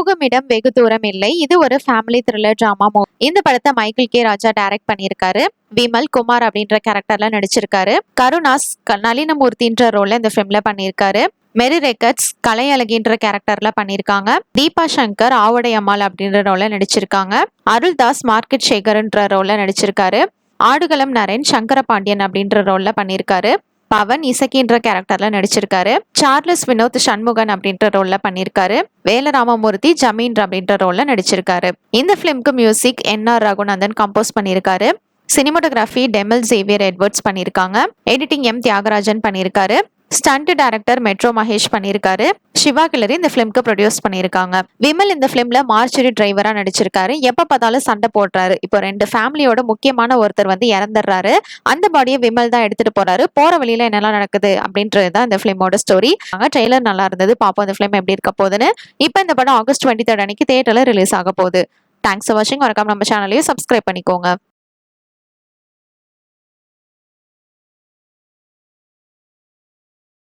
போகும் இடம் வெகு தூரம் இல்லை. இது ஒரு ஃபேமிலி த்ரில்லர் டிராமா மூவி. இந்த படத்தை மைக்கேல் கே ராஜா டைரக்ட் பண்ணியிருக்காரு. விமல் குமார் அப்படின்ற கேரக்டர்ல நடிச்சிருக்காரு. கருணாஸ் நளினமூர்த்தின்ற ரோல்ல இந்த ஃபிலிம்ல பண்ணியிருக்காரு. மெரி ரெக்கட்ஸ் கலையழகின்ற கேரக்டர்ல பண்ணியிருக்காங்க. தீபா சங்கர் ஆவடை அம்மாள் அப்படின்ற ரோல்ல நடிச்சிருக்காங்க. அருள்தாஸ் மார்க்கெட் சேகர்ன்ற ரோல்ல நடிச்சிருக்காரு. ஆடுகளம் நரேன் சங்கரபாண்டியன் அப்படின்ற ரோல்ல பண்ணியிருக்காரு. பவன் இசக்கின்ற கேரக்டர்ல நடிச்சிருக்காரு. சார்லஸ் வினோத் சண்முகன் அப்படின்ற ரோல்ல பண்ணியிருக்காரு. வேலராமமூர்த்தி ஜமீன் அப்படின்ற ரோல்ல நடிச்சிருக்காரு. இந்த பிலிம்க்கு மியூசிக் என்.ஆர். ரகுநந்தன் கம்போஸ் பண்ணியிருக்காரு. சினிமாட்டோகிராஃபி டெமல் சேவியர் எட்வர்ட்ஸ் பண்ணியிருக்காங்க. எடிட்டிங் எம் தியாகராஜன் பண்ணியிருக்காரு. ஸ்டண்ட் டைரக்டர் மெட்ரோ மகேஷ் பண்ணியிருக்காரு. சிவா கிளரி இந்த பிலிம்க்கு ப்ரொடியூஸ் பண்ணியிருக்காங்க. விமல் இந்த பிலிம்ல மார்ச்சரி டிரைவரா நடிச்சிருக்காரு. எப்ப பார்த்தாலும் சண்டை போடுறாரு. இப்போ 2 ஃபேமிலியோட முக்கியமான ஒருத்தர் இறந்துடுறாரு. அந்த பாடியை விமல் தான் எடுத்துட்டு போறாரு. போற வழியில என்னெல்லாம் நடக்குது அப்படின்றது தான் இந்த பிலிமோட ஸ்டோரி. ட்ரெய்லர் நல்லா இருந்தது. பாப்போம் இந்த பிலிம் எப்படி இருக்க போகுதுன்னு. இப்போ இந்த படம் ஆகஸ்ட் 23 அன்னைக்கு தியேட்டர்ல ரிலீஸ் ஆக போகுது. தேங்க்ஸ் ஃபார் வாட்சிங். மறக்காம நம்ம சேனலையும் சப்ஸ்கிரைப் பண்ணிக்கோங்க.